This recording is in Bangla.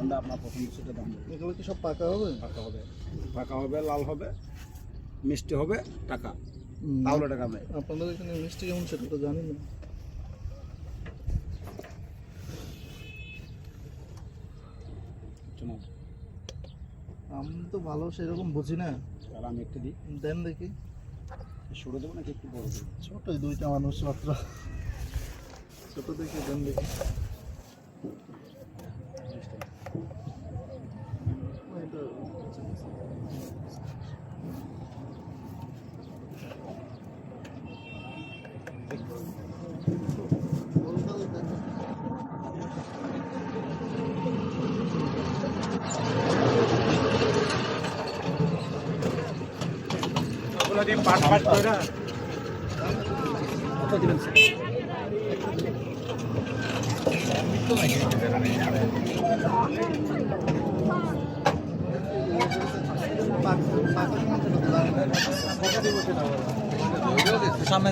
যেমনটা আপনার পছন্দ সেটা দাম বলবেন। এগুলো কি সব পাকা হবে? পাকা হবে, লাল হবে, মিষ্টি হবে, টাকা তাহলে টাকা নেই। আপনাদের এখানে মিষ্টি কেমন সেটা তো জানি না। আমি তো ভালো সেরকম বুঝি না। আর আমি একটু দিই, দেন দেখি। ছোট দেবো নাকি একটু বড় দেবো? ছোটই, দুইটা মানুষ মাত্র। ছোট দেখি, দেন দেখি। কত দিবেন স্যার? সামনে